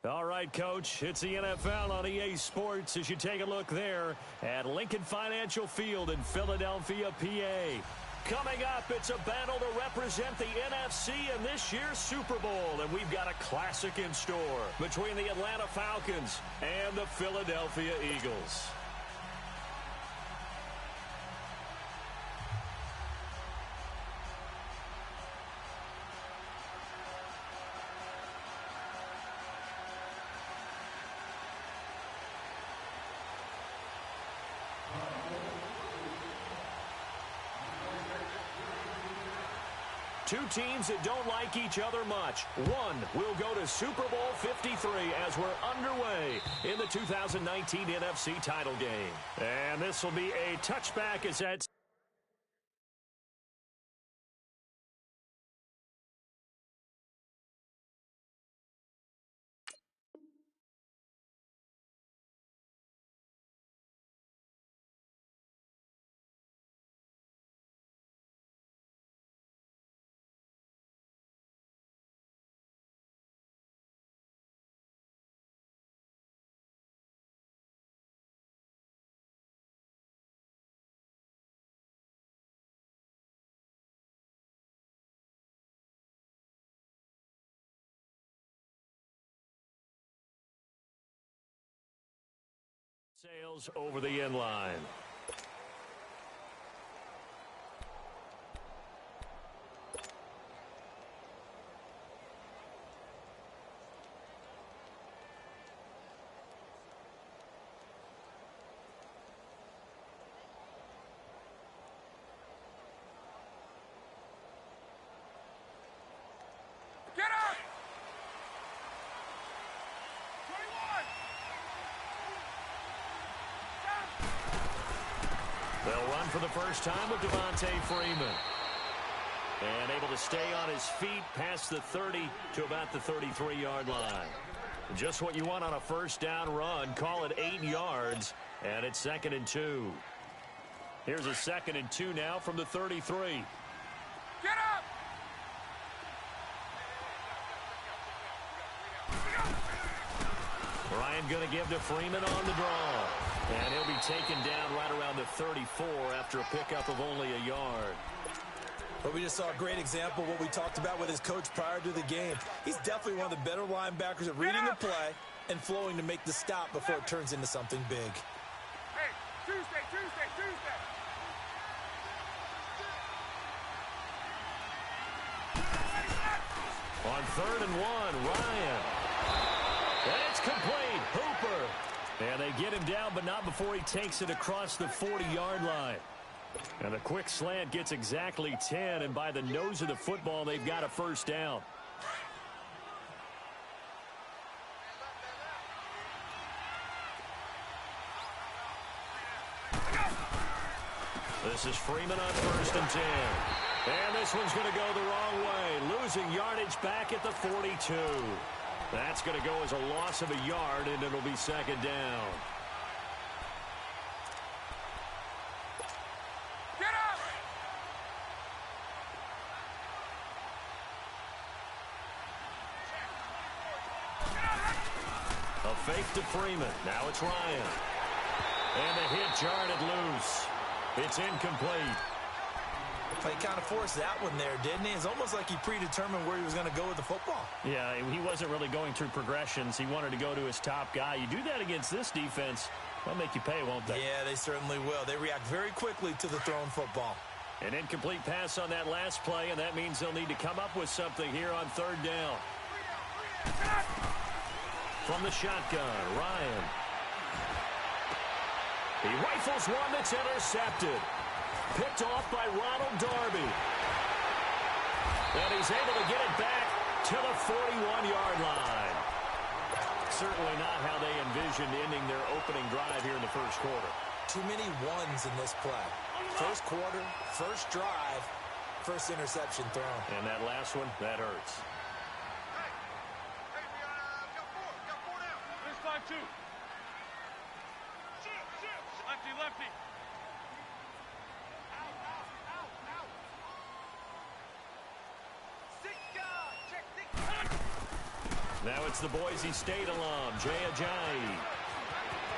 All right, Coach, it's the NFL on EA Sports as you take a look there at Lincoln Financial Field in Philadelphia, PA. Coming up, it's a battle to represent the NFC in this year's Super Bowl, and we've got a classic in store between the Atlanta Falcons and the Philadelphia Eagles. Two teams that don't like each other much. One will go to Super Bowl 53 as we're underway in the 2019 NFC title game. And this will be a touchback as that's sails over the end line. They'll run for the first time with Devontae Freeman. And able to stay on his feet past the 30 to about the 33-yard line. Just what you want on a first down run. Call it 8 yards. And it's 2nd and 2. Here's a 2nd and 2 now from the 33. Get up! Ryan going to give to Freeman on the draw. And he'll be taken down right around the 34 after a pickup of only a yard. But we just saw a great example of what we talked about with his coach prior to the game. He's definitely one of the better linebackers at reading the play and flowing to make the stop before it turns into something big. Hey, Tuesday. On 3rd and 1, Ryan. And it's complete. Hooper. And they get him down, but not before he takes it across the 40-yard line. And the quick slant gets exactly 10, and by the nose of the football, they've got a first down. This is Freeman on 1st and 10. And this one's going to go the wrong way, losing yardage back at the 42. That's going to go as a loss of a yard, and it'll be 2nd down. Get up! A fake to Freeman. Now it's Ryan. And the hit jarred loose. It's incomplete. He kind of forced that one there, didn't he? It's almost like he predetermined where he was going to go with the football. Yeah, he wasn't really going through progressions. He wanted to go to his top guy. You do that against this defense, they'll make you pay, won't they? Yeah, they certainly will. They react very quickly to the thrown football. An incomplete pass on that last play, and that means they'll need to come up with something here on 3rd down. From the shotgun, Ryan. He rifles one that's intercepted. Picked off by Ronald Darby. And he's able to get it back to the 41-yard line. Certainly not how they envisioned ending their opening drive here in the first quarter. Too many ones in this play. First quarter, first drive, first interception thrown. And that last one, that hurts. Hey, we got four now. This time, 2. Lefty. Now it's the Boise State alum, Jay Ajayi.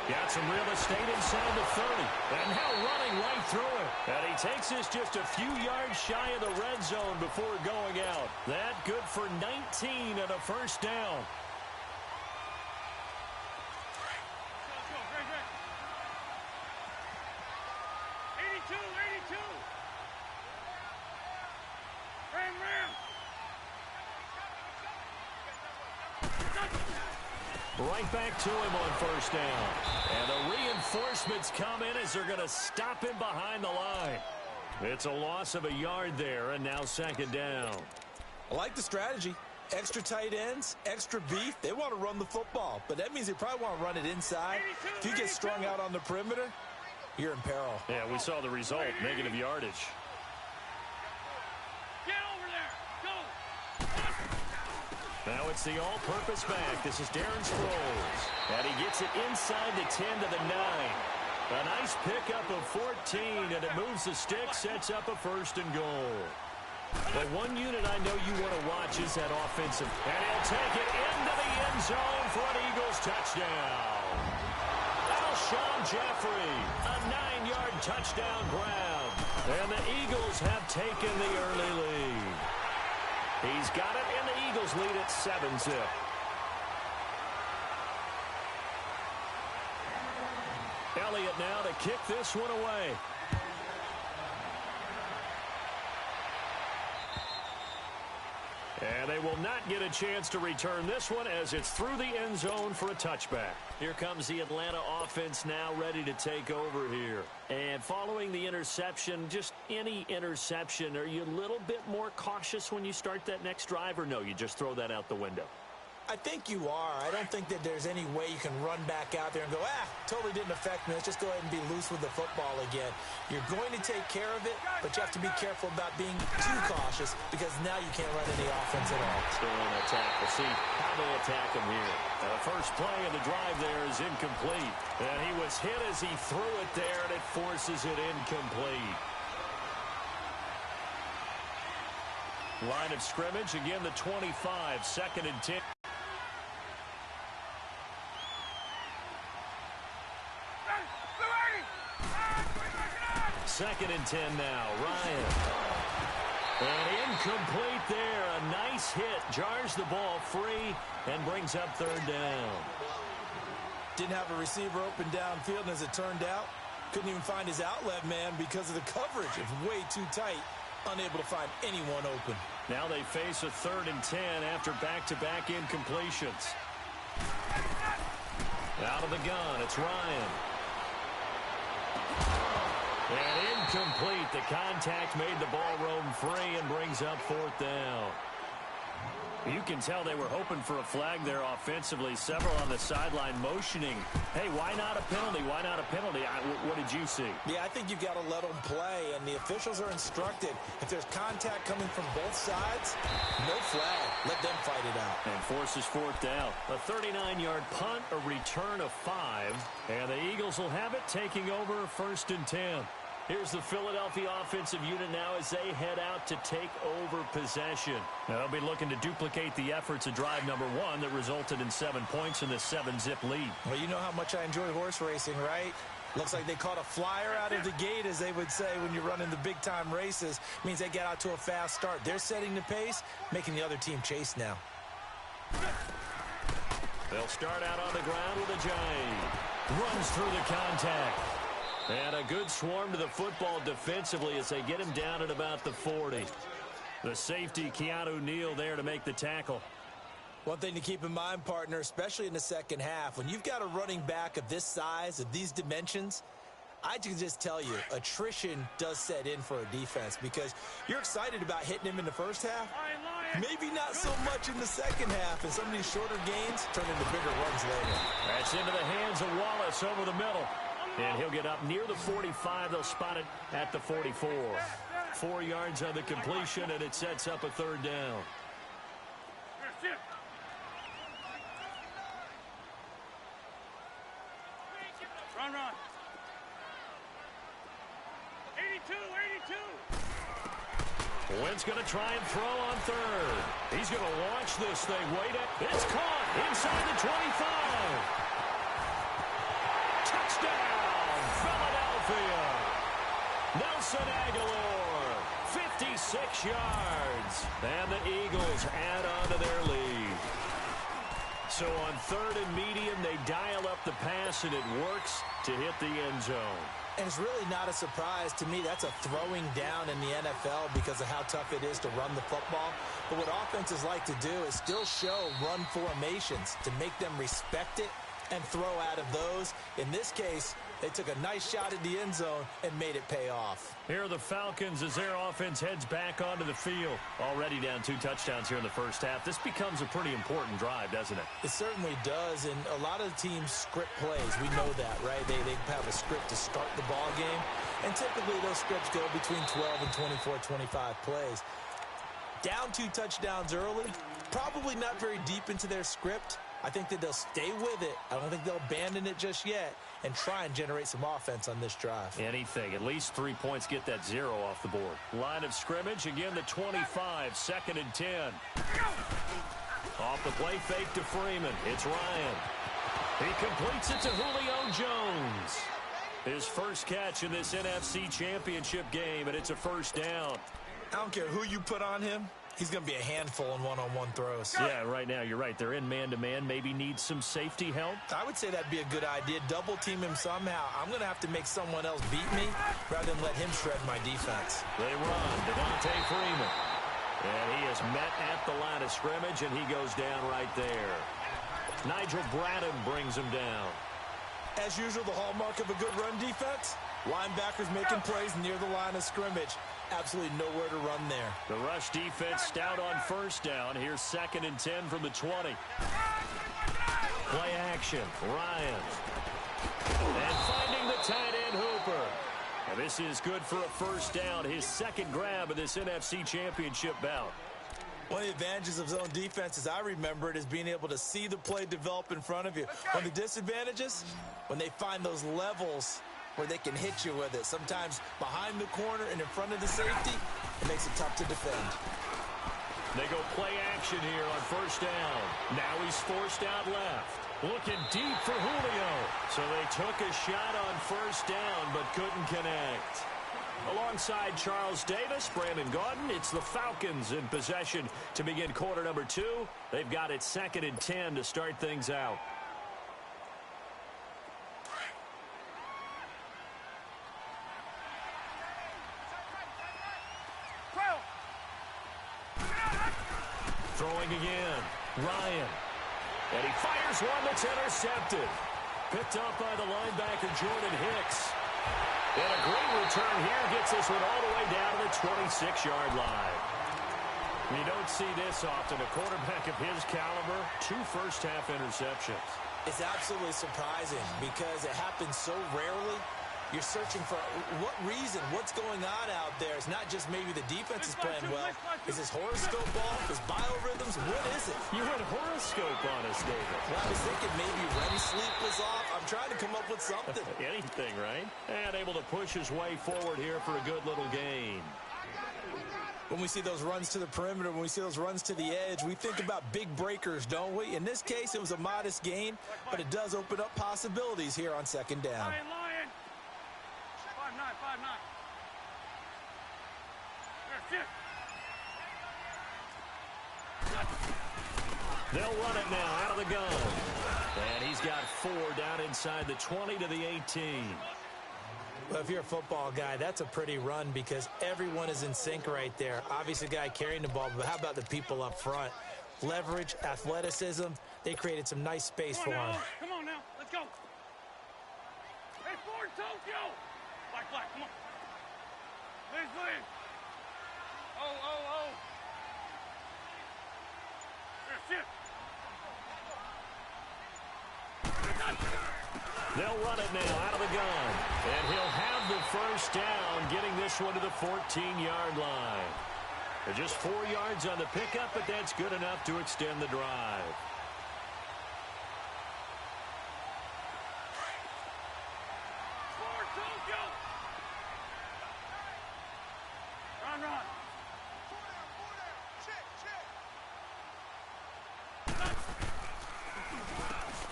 Got some real estate inside the 30. And now running right through it. And he takes this just a few yards shy of the red zone before going out. That good for 19 and a first down. Right back to him on first down. And the reinforcements come in as they're going to stop him behind the line. It's a loss of a yard there, and now second down. I like the strategy. Extra tight ends, extra beef. They want to run the football, but that means they probably want to run it inside. If you get strung out on the perimeter, you're in peril. Yeah, we saw the result, negative yardage. Get over there. Go. Now it's the all-purpose back. This is Darren Sproles. And he gets it inside the 10 to the 9. A nice pickup of 14, and it moves the stick, sets up a first and goal. But one unit I know you want to watch is that offensive. And he'll take it into the end zone for an Eagles touchdown. Alshon Jeffrey, a 9-yard touchdown grab. And the Eagles have taken the early lead. He's got it, and the Eagles lead at 7-zip. Elliott now to kick this one away. And they will not get a chance to return this one as it's through the end zone for a touchback. Here comes the Atlanta offense now ready to take over here. And following the interception, just any interception, are you a little bit more cautious when you start that next drive, or no, you just throw that out the window? I think you are. I don't think that there's any way you can run back out there and go, totally didn't affect me. Let's just go ahead and be loose with the football again. You're going to take care of it, but you have to be careful about being too cautious because now you can't run any offense at all. Still in attack. We'll see how they attack him here. The first play of the drive there is incomplete. And he was hit as he threw it there, and it forces it incomplete. Line of scrimmage, again, the 25, 2nd and 10. Second and 10 now. Ryan. And incomplete there. A nice hit. Jars the ball free and brings up third down. Didn't have a receiver open downfield, and as it turned out, couldn't even find his outlet man because of the coverage. It's way too tight. Unable to find anyone open. Now they face a 3rd and 10 after back-to-back incompletions. Out of the gun, it's Ryan. And incomplete. The contact made the ball roam free and brings up 4th down. You can tell they were hoping for a flag there offensively. Several on the sideline motioning. Hey, why not a penalty? Why not a penalty? What did you see? Yeah, I think you've got to let them play, and the officials are instructed. If there's contact coming from both sides, no flag. Let them fight it out. And forces 4th down. A 39-yard punt, a return of 5. And the Eagles will have it, taking over 1st and 10. Here's the Philadelphia offensive unit now as they head out to take over possession. Now they'll be looking to duplicate the efforts of drive number 1 that resulted in 7 points in the 7-zip lead. Well, you know how much I enjoy horse racing, right? Looks like they caught a flyer out of the gate, as they would say when you're running the big-time races. Means they get out to a fast start. They're setting the pace, making the other team chase now. They'll start out on the ground with Ajayi. Runs through the contact. And a good swarm to the football defensively as they get him down at about the 40. The safety, Keanu Neal, there to make the tackle. One thing to keep in mind, partner, especially in the second half, when you've got a running back of this size, of these dimensions, I can just tell you, attrition does set in for a defense because you're excited about hitting him in the first half. Maybe not so much in the second half, and some of these shorter gains turn into bigger runs later. That's into the hands of Wallace over the middle. And he'll get up near the 45. They'll spot it at the 44. 4 yards on the completion, and it sets up a 3rd down. Run. 82. Wynn's going to try and throw on third. He's going to launch this thing. Wait up. It's caught inside the 25. Touchdown, Philadelphia. Nelson Aguilar, 56 yards. And the Eagles add on to their lead. So on third and medium, they dial up the pass, and it works to hit the end zone. And it's really not a surprise to me. That's a throwing down in the NFL because of how tough it is to run the football. But what offenses like to do is still show run formations to make them respect it and throw out of those. In this case, they took a nice shot at the end zone and made it pay off. Here are the Falcons as their offense heads back onto the field. Already down 2 touchdowns here in the first half. This becomes a pretty important drive, doesn't it? It certainly does, and a lot of the teams script plays. We know that, right? They have a script to start the ball game, and typically those scripts go between 12 and 24, 25 plays. Down 2 touchdowns early, probably not very deep into their script. I think that they'll stay with it. I don't think they'll abandon it just yet and try and generate some offense on this drive. Anything. At least 3 points, get that 0 off the board. Line of scrimmage, again the 25, 2nd and 10. Off the play fake to Freeman. It's Ryan. He completes it to Julio Jones. His first catch in this NFC Championship game, and it's a first down. I don't care who you put on him. He's going to be a handful in one-on-one throws. Yeah, right now, you're right. They're in man-to-man. Maybe need some safety help. I would say that'd be a good idea. Double-team him somehow. I'm going to have to make someone else beat me rather than let him shred my defense. They run. Devontae Freeman. And he is met at the line of scrimmage, and he goes down right there. Nigel Bradham brings him down. As usual, the hallmark of a good run defense, linebackers making plays near the line of scrimmage. Absolutely nowhere to run there. The rush defense stout on first down. Here's 2nd and 10 from the 20. Play action. Ryan. And finding the tight end Hooper. And this is good for a first down. His second grab of this NFC Championship bout. One of the advantages of zone defense, as I remember it, is being able to see the play develop in front of you. One of the disadvantages, when they find those levels where they can hit you with it. Sometimes behind the corner and in front of the safety, it makes it tough to defend. They go play action here on first down. Now he's forced out left. Looking deep for Julio. So they took a shot on first down but couldn't connect. Alongside Charles Davis, Brandon Gaudin, it's the Falcons in possession to begin quarter number 2. They've got it 2nd and 10 to start things out. Throwing again. Ryan. And he fires one that's intercepted. Picked up by the linebacker, Jordan Hicks. And a great return here gets this one all the way down to the 26-yard line. You don't see this often. A quarterback of his caliber, 2 first-half interceptions. It's absolutely surprising because it happens so rarely. You're searching for what reason, what's going on out there. It's not just maybe the defense is playing well. Is this horoscope off? Is biorhythms? What is it? You went horoscope on us, David. Well, I was thinking maybe REM sleep was off. I'm trying to come up with something. Anything, right? And able to push his way forward here for a good little gain. When we see those runs to the perimeter, when we see those runs to the edge, we think about big breakers, don't we? In this case, it was a modest gain, but it does open up possibilities here on 2nd down. Lion. 5-9, 5-9. There, They'll run it now out of the gun. And he's got 4 down inside the 20 to the 18. Well, if you're a football guy, that's a pretty run because everyone is in sync right there. Obviously, the guy carrying the ball, but how about the people up front? Leverage, athleticism, they created some nice space for him. Come on now, let's go. Hey, forward, Tokyo. Black, come on. Please. Oh. There, shit. They'll run it now out of the gun. And he'll have the first down, getting this one to the 14-yard line. They're just 4 yards on the pickup, but that's good enough to extend the drive. Forward, Tokyo. Run.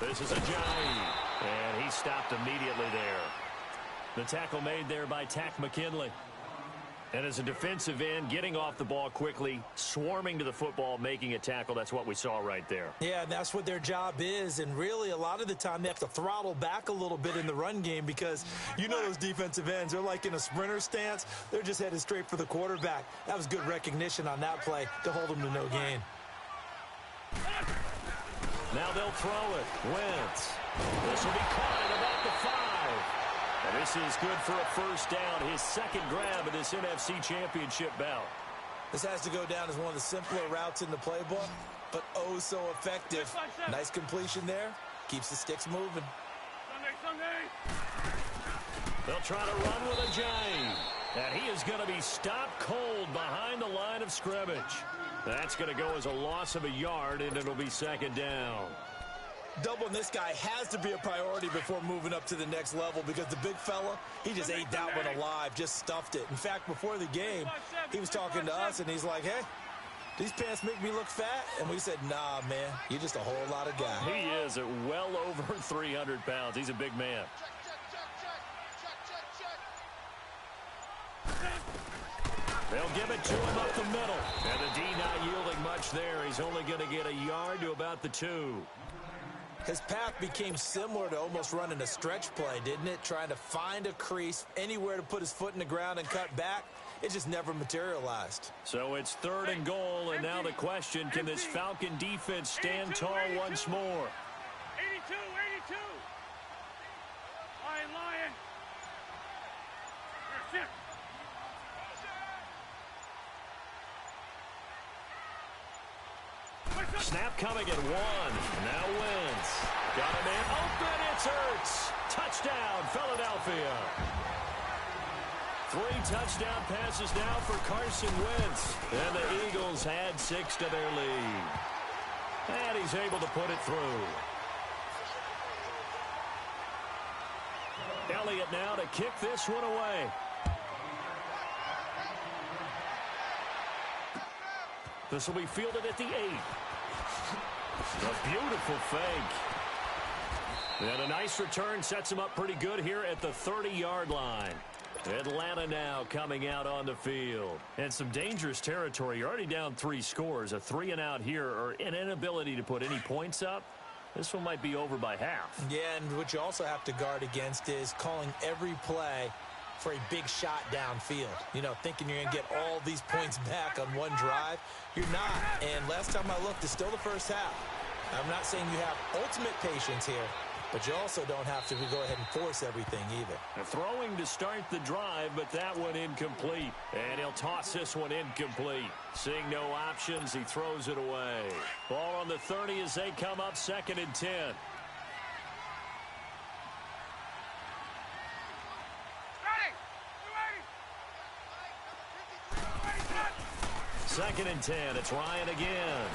This is a giant. And he stopped immediately there. The tackle made there by Tack McKinley. And as a defensive end, getting off the ball quickly, swarming to the football, making a tackle, that's what we saw right there. Yeah, and that's what their job is. And really, a lot of the time, they have to throttle back a little bit in the run game because you know those defensive ends, they're like in a sprinter stance. They're just headed straight for the quarterback. That was good recognition on that play to hold them to no gain. Now they'll throw it. Wentz. This will be caught at about the 5. And this is good for a first down, his second grab of this NFC Championship bout. This has to go down as one of the simpler routes in the playbook, but oh so effective. Nice completion there. Keeps the sticks moving. Sunday. They'll try to run with a giant. And he is going to be stopped cold behind the line of scrimmage. That's going to go as a loss of a yard, and it'll be second down. Doubling this guy has to be a priority before moving up to the next level because the big fella, he just ate that one alive, just stuffed it. In fact, before the game, he was talking to us, and he's like, hey, these pants make me look fat? And we said, nah, man, you're just a whole lot of guy. He is at well over 300 pounds. He's a big man. They'll give it to him up the middle. And the D not yielding much there. He's only going to get a yard to about the 2. His path became similar to almost running a stretch play, didn't it? Trying to find a crease, anywhere to put his foot in the ground and cut back. It just never materialized. So it's 3rd and goal, and now the question, can this Falcon defense stand tall once more? 82. Lion. You're Snap coming at 1. Now Wentz. Got him in. Open. It's Ertz. Touchdown, Philadelphia. 3 touchdown passes now for Carson Wentz. And the Eagles add 6 to their lead. And he's able to put it through. Elliott now to kick this one away. This will be fielded at the 8. A beautiful fake. And a nice return sets him up pretty good here at the 30-yard line. Atlanta now coming out on the field. And some dangerous territory. You're already down 3 scores. A 3-and-out here, or an inability to put any points up. This one might be over by half. Yeah, and what you also have to guard against is calling every play for a big shot downfield. You know, thinking you're going to get all these points back on one drive. You're not. And last time I looked, it's still the first half. I'm not saying you have ultimate patience here, but you also don't have to go ahead and force everything either. Throwing to start the drive, but that one incomplete. And he'll toss this one incomplete. Seeing no options, he throws it away. Ball on the 30 as they come up 2nd and 10. 2nd and 10. It's Ryan again.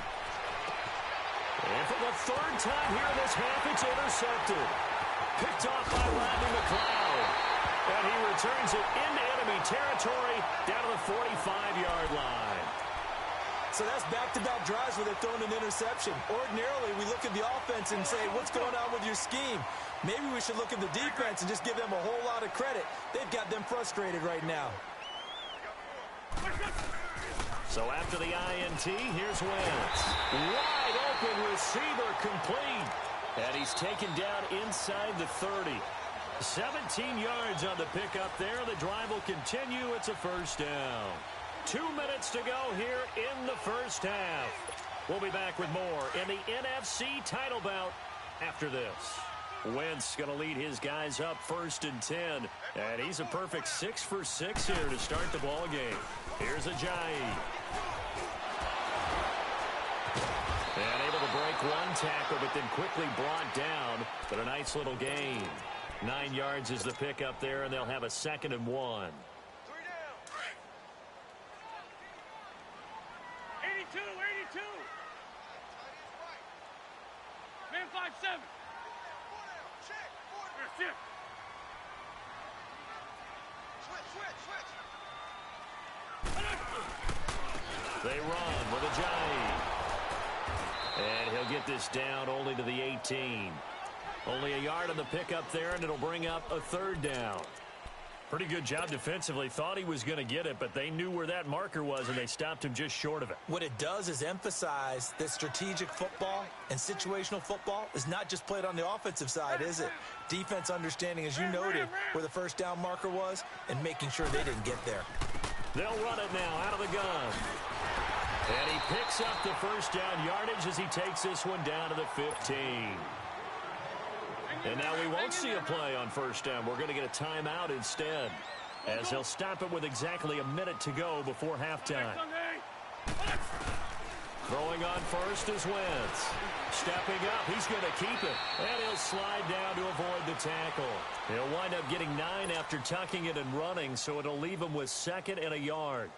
And for the 3rd time here in this half, it's intercepted. Picked off by Rodney McLeod. And he returns it into enemy territory down to the 45-yard line. So that's back-to-back drives where they're throwing an interception. Ordinarily, we look at the offense and say, what's going on with your scheme? Maybe we should look at the defense and just give them a whole lot of credit. They've got them frustrated right now. So after the INT, here's Wentz. Wide open receiver complete. And he's taken down inside the 30. 17 yards on the pickup there. The drive will continue. It's a first down. 2 minutes to go here in the first half. We'll be back with more in the NFC title bout after this. Wentz going to lead his guys up 1st and 10. And he's a perfect 6 for 6 here to start the ball game. Here's Ajayi. And able to break one tackle, but then quickly brought down. But a nice little gain. 9 yards is the pickup there, and they'll have a 2nd and 1. 82. Man 5-7. Switch. They run with Ajayi. And he'll get this down only to the 18. Only a yard on the pickup there, and it'll bring up a third down. Pretty good job defensively. Thought he was going to get it, but they knew where that marker was, and they stopped him just short of it. What it does is emphasize that strategic football and situational football is not just played on the offensive side, is it? Defense understanding, as you noted, where the first down marker was and making sure they didn't get there. They'll run it now out of the gun. And he picks up the first down yardage as he takes this one down to the 15. And now we won't see a play on first down. We're going to get a timeout instead, as they'll stop it with exactly a minute to go before halftime. Throwing on first is Wentz. Stepping up, he's going to keep it. And he'll slide down to avoid the tackle. He'll wind up getting 9 after tucking it and running, so it'll leave him with 2nd and a yard.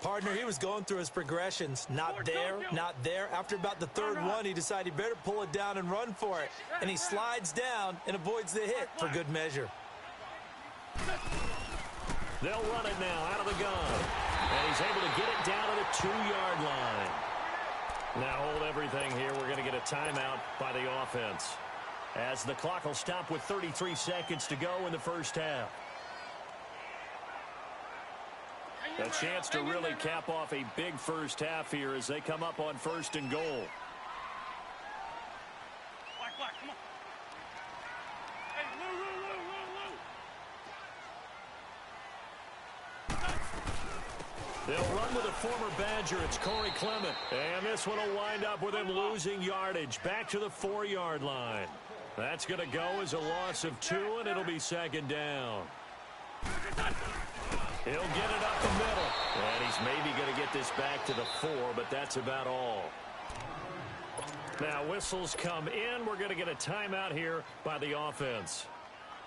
Partner, he was going through his progressions. Not there, not there. After about the third one, he decided he better pull it down and run for it. And he slides down and avoids the hit for good measure. They'll run it now out of the gun. And he's able to get it down to the 2-yard line. Now hold everything here. We're going to get a timeout by the offense, as the clock will stop with 33 seconds to go in the first half. A chance to really cap off a big first half here as they come up on 1st and goal. Black, come on. Hey, Lou. They'll run with a former Badger. It's Corey Clement. And this one will wind up with him losing yardage back to the 4-yard line. That's going to go as a loss of 2, and it'll be 2nd down. He'll get it up the middle. And he's maybe going to get this back to the 4, but that's about all. Now whistles come in. We're going to get a timeout here by the offense,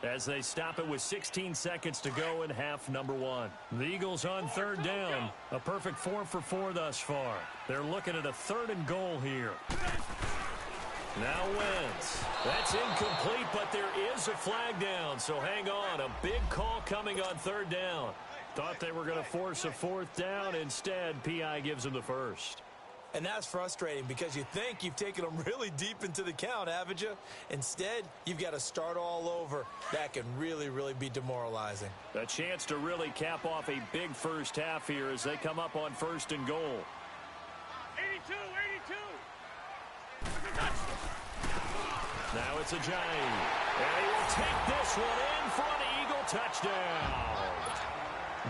as they stop it with 16 seconds to go in half number 1. The Eagles on 3rd down. A perfect 4 for 4 thus far. They're looking at a 3rd and goal here. Now Wentz. That's incomplete, but there is a flag down, so hang on. A big call coming on 3rd down. Thought they were going to force a 4th down. Instead, P.I. gives them the first. And that's frustrating because you think you've taken them really deep into the count, haven't you? Instead, you've got to start all over. That can really, really be demoralizing. A chance to really cap off a big first half here as they come up on 1st and goal. 82. Now it's a Giant. And he will take this one in for an Eagle touchdown.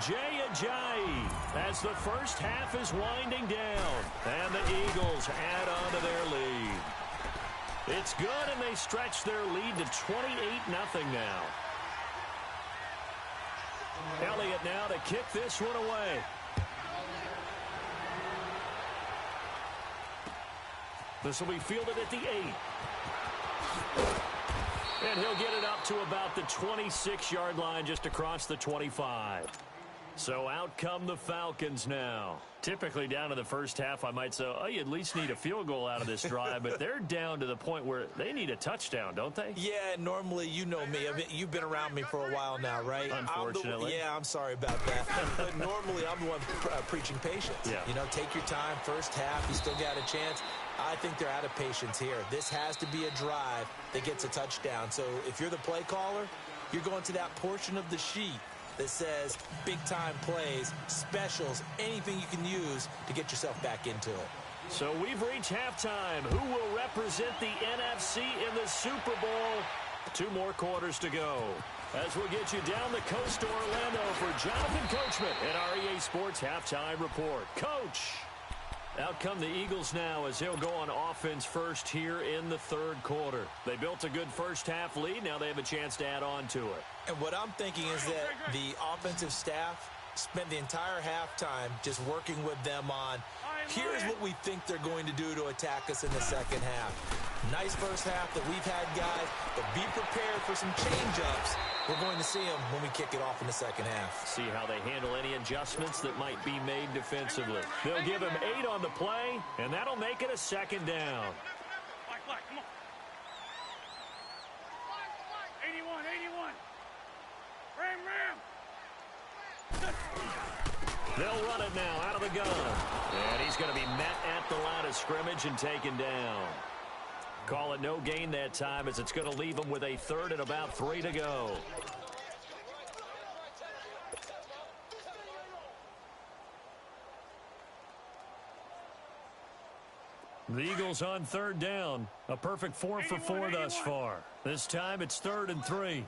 Jay Ajayi, as the first half is winding down, and the Eagles add on to their lead. It's good, and they stretch their lead to 28-0 now. Elliott now to kick this one away. This will be fielded at the 8. And he'll get it up to about the 26-yard line, just across the 25. So out come the Falcons now. Typically down to the first half, I might say, oh, you at least need a field goal out of this drive. But they're down to the point where they need a touchdown, don't they? Yeah, normally, you know me. You've been around me for a while now, right? Unfortunately. I'm sorry about that. But normally, I'm the one preaching patience. Yeah. You know, take your time. First half, you still got a chance. I think they're out of patience here. This has to be a drive that gets a touchdown. So if you're the play caller, you're going to that portion of the sheet that says big-time plays, specials, anything you can use to get yourself back into it. So we've reached halftime. Who will represent the NFC in the Super Bowl? 2 more quarters to go, as we'll get you down the coast to Orlando for Jonathan Coachman at our EA Sports Halftime Report. Coach! Out come the Eagles now as they'll go on offense first here in the 3rd quarter. They built a good first half lead. Now they have a chance to add on to it. And what I'm thinking is that the offensive staff spent the entire halftime just working with them on, here's what we think they're going to do to attack us in the second half. Nice first half that we've had, guys, but be prepared for some change-ups. We're going to see them when we kick it off in the second half. See how they handle any adjustments that might be made defensively. They'll give him 8 on the play, and that'll make it a 2nd down. Black, come on. 81. Ram. They'll run it now out of the gun. And he's going to be met at the line of scrimmage and taken down. Call it no gain that time as it's going to leave them with a third and about 3 to go. The Eagles on third down. A perfect 4 for 4 thus far. This time it's 3rd and 3.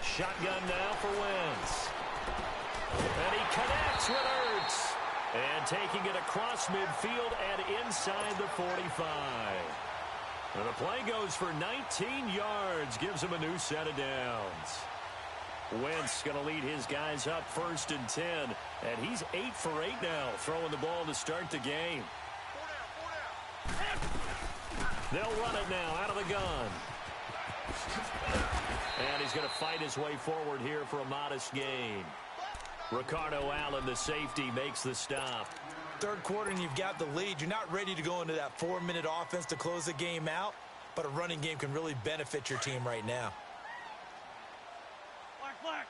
Shotgun now for Wentz. And he connects with Ertz. And taking it across midfield and inside the 45. And the play goes for 19 yards. Gives him a new set of downs. Wentz going to lead his guys up 1st and 10. And he's 8 for 8 now, throwing the ball to start the game. They'll run it now out of the gun. And he's going to fight his way forward here for a modest gain. Ricardo Allen, the safety, makes the stop. Third quarter and you've got the lead. You're not ready to go into that 4-minute offense to close the game out, but a running game can really benefit your team right now. Black.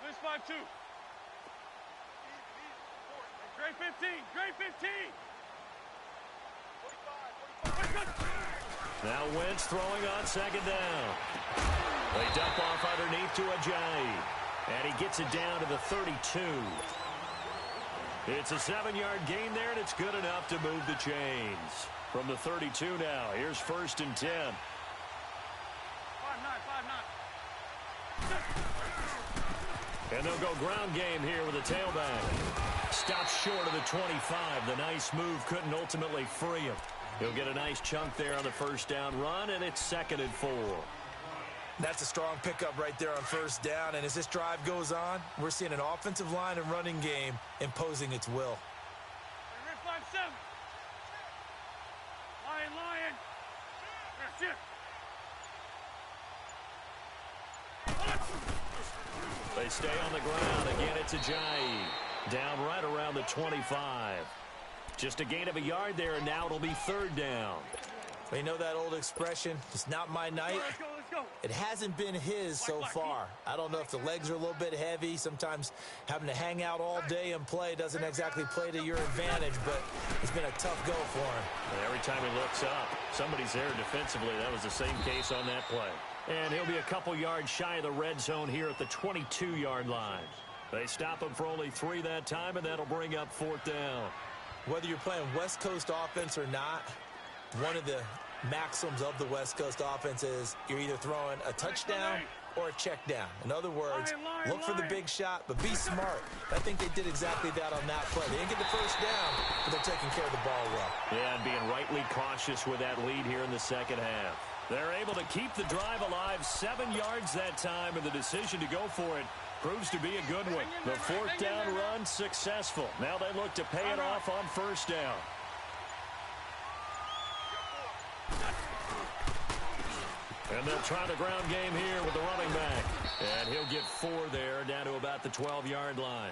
This 5-2. Great 15. Great 15. Now Wentz throwing on 2nd down. They dump off underneath to Ajayi. And he gets it down to the 32. It's a 7-yard gain there, and it's good enough to move the chains. From the 32 now, here's 1st and 10. 5-9. And they'll go ground game here with a tailback. Stops short of the 25. The nice move couldn't ultimately free him. He'll get a nice chunk there on the 1st down run, and it's 2nd and 4. That's a strong pickup right there on 1st down. And as this drive goes on, we're seeing an offensive line and running game imposing its will. 5-7. Lion. They stay on the ground. Again, it's Ajayi. Down right around the 25. Just a gain of a yard there, and now it'll be 3rd down. Well, you know that old expression, it's not my night. Let's go. It hasn't been his so far. I don't know if the legs are a little bit heavy. Sometimes having to hang out all day and play doesn't exactly play to your advantage, but it's been a tough go for him. And every time he looks up, somebody's there defensively. That was the same case on that play. And he'll be a couple yards shy of the red zone here at the 22-yard line. They stop him for only 3 that time, and that'll bring up 4th down. Whether you're playing West Coast offense or not, one of the maxims of the West Coast offense is you're either throwing a touchdown or a check down. In other words, look for the big shot, but be smart. I think they did exactly that on that play. They didn't get the 1st down, but they're taking care of the ball well. Yeah, and being rightly cautious with that lead here in the 2nd half. They're able to keep the drive alive, 7 yards that time, and the decision to go for it proves to be a good one. The 4th down run successful. Now they look to pay it off on 1st down. And they'll try the ground game here with the running back. And he'll get 4 there, down to about the 12-yard line.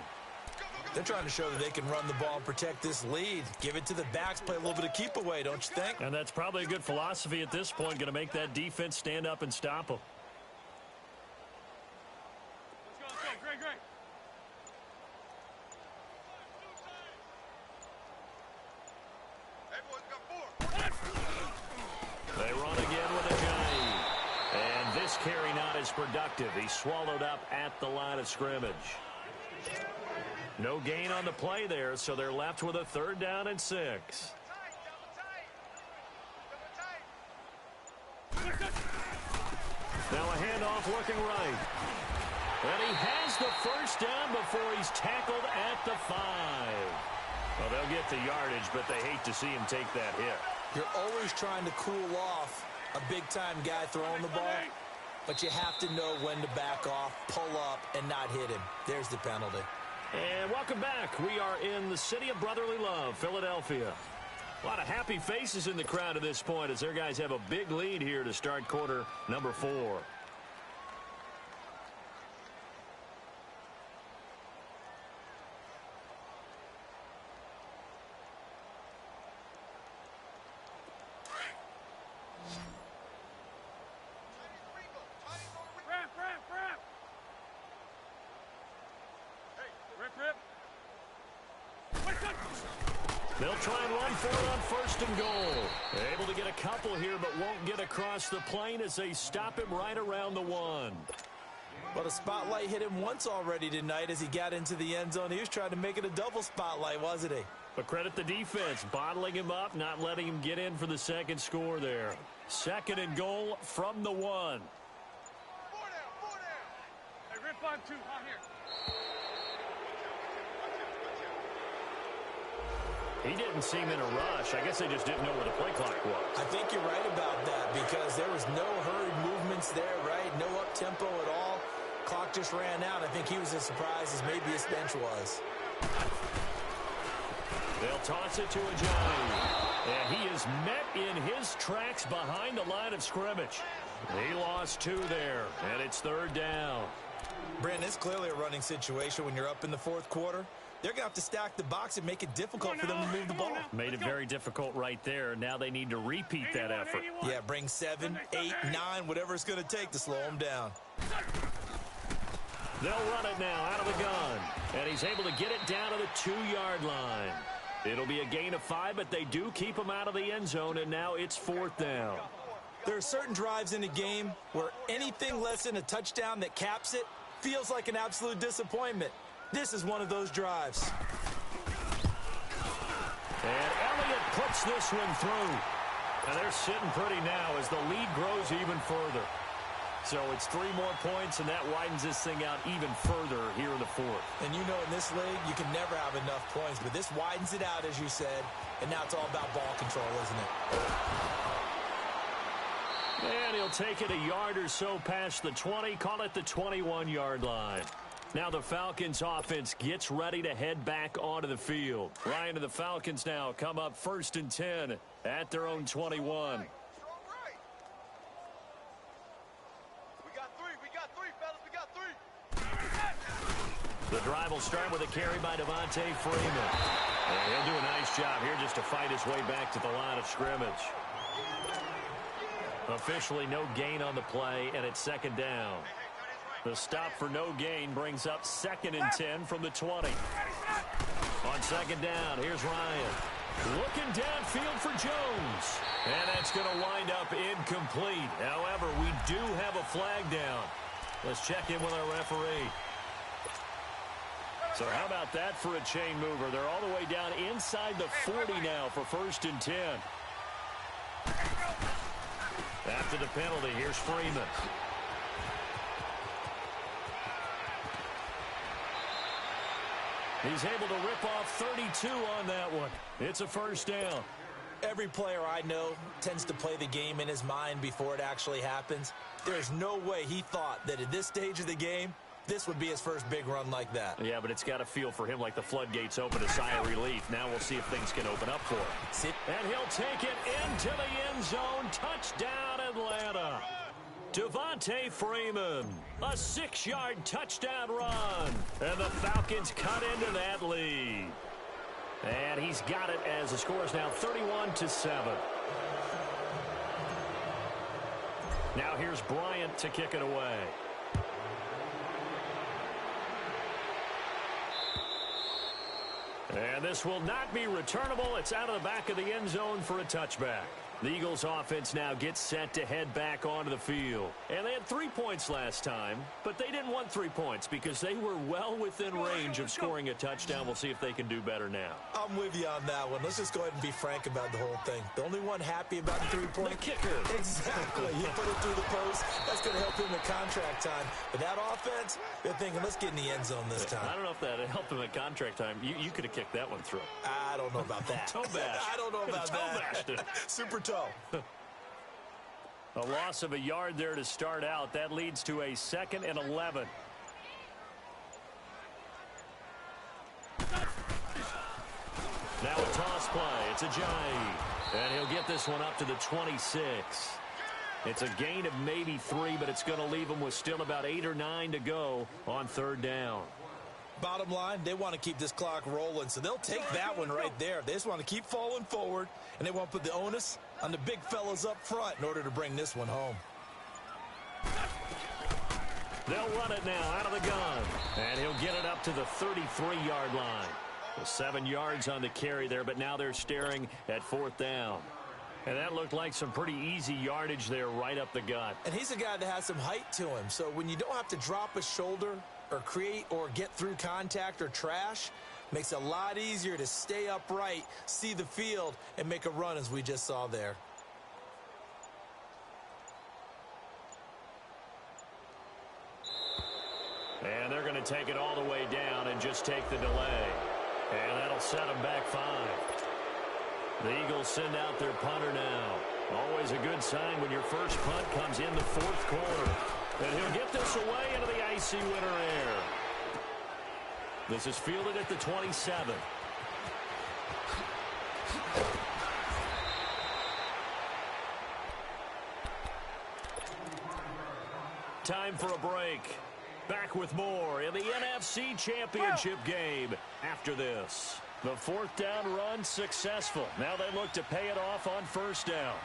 They're trying to show that they can run the ball and protect this lead. Give it to the backs, play a little bit of keep away, don't you think? And that's probably a good philosophy at this point, going to make that defense stand up and stop them. Let's go. Great. Hey, boys, got 4. They run again with Ajayi. And this carry not as productive. He's swallowed up at the line of scrimmage. No gain on the play there, so they're left with a 3rd down and 6. Now a handoff looking right. And he has the 1st down before he's tackled at the 5. Well, they'll get the yardage, but they hate to see him take that hit. You're always trying to cool off a big-time guy throwing the ball, but you have to know when to back off, pull up, and not hit him. There's the penalty. And welcome back. We are in the city of brotherly love, Philadelphia. A lot of happy faces in the crowd at this point as their guys have a big lead here to start quarter number 4. They'll try and run for it on first and goal. Able to get a couple here, but won't get across the plane as they stop him right around the 1. Well, the spotlight hit him once already tonight as he got into the end zone. He was trying to make it a double spotlight, wasn't he? But credit the defense, bottling him up, not letting him get in for the second score there. Second and goal from the 1. 4 down. Hey, rip on 2, on here. He didn't seem in a rush. I guess they just didn't know where the play clock was. I think you're right about that because there was no hurried movements there, right? No up-tempo at all. Clock just ran out. I think he was as surprised as maybe his bench was. They'll toss it to Ajayi. And he is met in his tracks behind the line of scrimmage. He lost 2 there, and it's third down. Brandon, it's clearly a running situation when you're up in the fourth quarter. They're going to have to stack the box and make it difficult for them to move the ball. Made it very difficult right there. Now they need to repeat that effort. Yeah, bring 7, 8, 9, whatever it's going to take to slow them down. They'll run it now out of the gun. And he's able to get it down to the 2-yard line. It'll be a gain of 5, but they do keep him out of the end zone, and now it's fourth down. There are certain drives in a game where anything less than a touchdown that caps it feels like an absolute disappointment. This is one of those drives. And Elliott puts this one through. And they're sitting pretty now as the lead grows even further. So it's 3 more points, and that widens this thing out even further here in the fourth. And you know in this league, you can never have enough points, but this widens it out, as you said, and now it's all about ball control, isn't it? And he'll take it a yard or so past the 20, call it the 21-yard line. Now the Falcons offense gets ready to head back onto the field. Ryan and the Falcons now come up first and 10 at their own 21. The drive will start with a carry by Devontae Freeman. And he'll do a nice job here just to fight his way back to the line of scrimmage. Officially no gain on the play, and it's second down. The stop for no gain brings up second and 10 from the 20. On second down, here's Ryan. Looking downfield for Jones. And that's going to wind up incomplete. However, we do have a flag down. Let's check in with our referee. So how about that for a chain mover? They're all the way down inside the 40 now for first and 10. After the penalty, here's Freeman. He's able to rip off 32 on that one. It's a first down. Every player I know tends to play the game in his mind before it actually happens. There's no way he thought that at this stage of the game, this would be his first big run like that. Yeah, but it's got to feel for him like the floodgates open, a sigh of relief. Now we'll see if things can open up for him. And he'll take it into the end zone. Touchdown, Atlanta. Devontae Freeman, a 6-yard touchdown run. And the Falcons cut into that lead. And he's got it as the score is now 31-7. Now here's Bryant to kick it away. And this will not be returnable. It's out of the back of the end zone for a touchback. The Eagles offense now gets set to head back onto the field. And they had 3 points last time, but they didn't want 3 points because they were well within range of scoring a touchdown. We'll see if they can do better now. I'm with you on that one. Let's just go ahead and be frank about the whole thing. The only one happy about the 3-point. The kicker. Exactly. He put it through the post. That's going to help him in contract time. But that offense, they're thinking, let's get in the end zone this time. I don't know if that helped him at contract time. You could have kicked that one through. I don't know about that. Toe bash. I don't know about that. Super toe. A loss of a yard there to start out. That leads to a 2nd and 11. Now a toss play. It's Ajayi. And he'll get this one up to the 26. It's a gain of maybe 3, but it's going to leave him with still about 8 or 9 to go on third down. Bottom line, they want to keep this clock rolling, so they'll take that one right there. They just want to keep falling forward, and they want to put the onus on the big fellas up front in order to bring this one home. They'll run it now out of the gun, and he'll get it up to the 33-yard line. Well, 7 yards on the carry there, but now they're staring at 4th down. And that looked like some pretty easy yardage there right up the gut. And he's a guy that has some height to him. So when you don't have to drop a shoulder or create or get through contact or trash, makes it a lot easier to stay upright, see the field, and make a run as we just saw there. And they're going to take it all the way down and just take the delay. And that'll set them back 5. The Eagles send out their punter now. Always a good sign when your first punt comes in the 4th quarter. And he'll get this away into the icy winter air. This is fielded at the 27. Time for a break. Back with more in the NFC Championship game after this. The 4th down run successful. Now they look to pay it off on 1st down.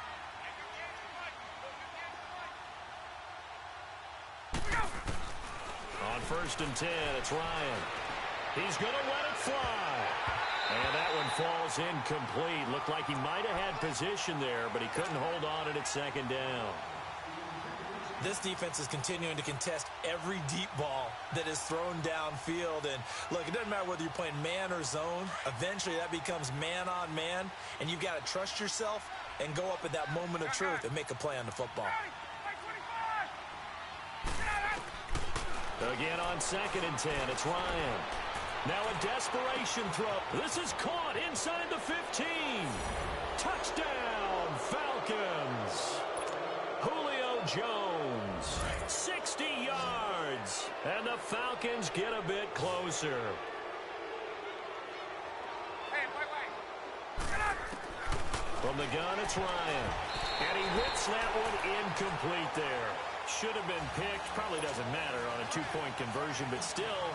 On 1st and 10, it's Ryan. He's going to let it fly. And that one falls incomplete. Looked like he might have had position there, but he couldn't hold on it at 2nd down. This defense is continuing to contest every deep ball that is thrown downfield. And, look, it doesn't matter whether you're playing man or zone. Eventually, that becomes man on man. And you've got to trust yourself and go up at that moment of truth and make a play on the football. Again on 2nd and 10, it's Ryan. Now a desperation throw. This is caught inside the 15. Touchdown, Falcons. Julio Jones, 60 yards. And the Falcons get a bit closer. From the gun, it's Ryan. And he whips that one incomplete there. Should have been picked. Probably doesn't matter on a 2-point conversion, but still,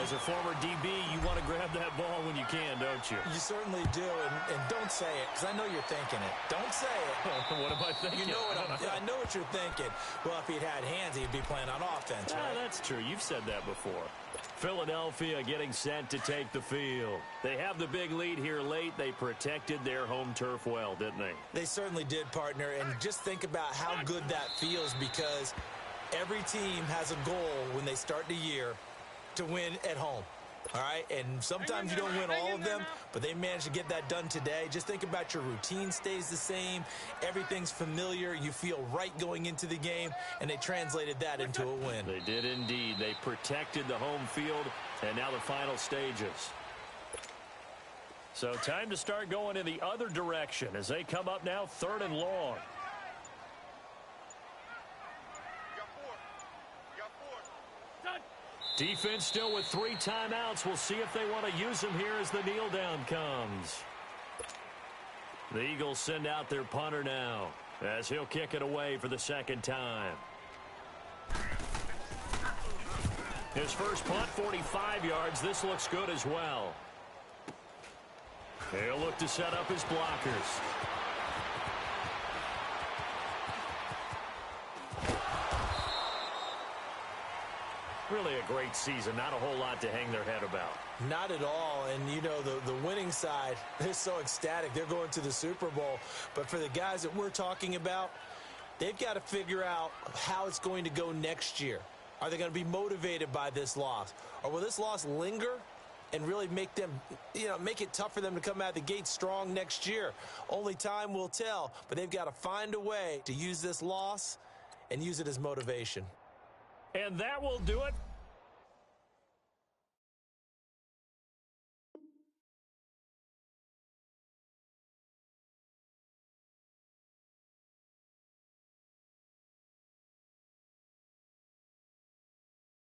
as a former DB, you want to grab that ball when you can, don't you? You certainly do, and don't say it, because I know you're thinking it. Don't say it. What am I thinking? You know I know what you're thinking. Well, if he'd had hands, he'd be playing on offense, right? That's true. You've said that before. Philadelphia getting set to take the field. They have the big lead here late. They protected their home turf well, didn't they? They certainly did, partner. And just think about how good that feels, because every team has a goal when they start the year to win at home. All right, and sometimes you don't win all of them, but they managed to get that done today. Just think about your routine stays the same. Everything's familiar. You feel right going into the game, and they translated that into a win. They did indeed. They protected the home field, and now the final stages. So time to start going in the other direction as they come up now 3rd and long. Defense still with 3 timeouts. We'll see if they want to use them here as the kneel down comes. The Eagles send out their punter now as he'll kick it away for the 2nd time. His first punt, 45 yards. This looks good as well. He'll look to set up his blockers. Really a great season. Not a whole lot to hang their head about. Not at all. And, you know, the winning side, they're so ecstatic. They're going to the Super Bowl. But for the guys that we're talking about, they've got to figure out how it's going to go next year. Are they going to be motivated by this loss? Or will this loss linger and really make them, make it tough for them to come out of the gate strong next year? Only time will tell. But they've got to find a way to use this loss and use it as motivation. And that will do it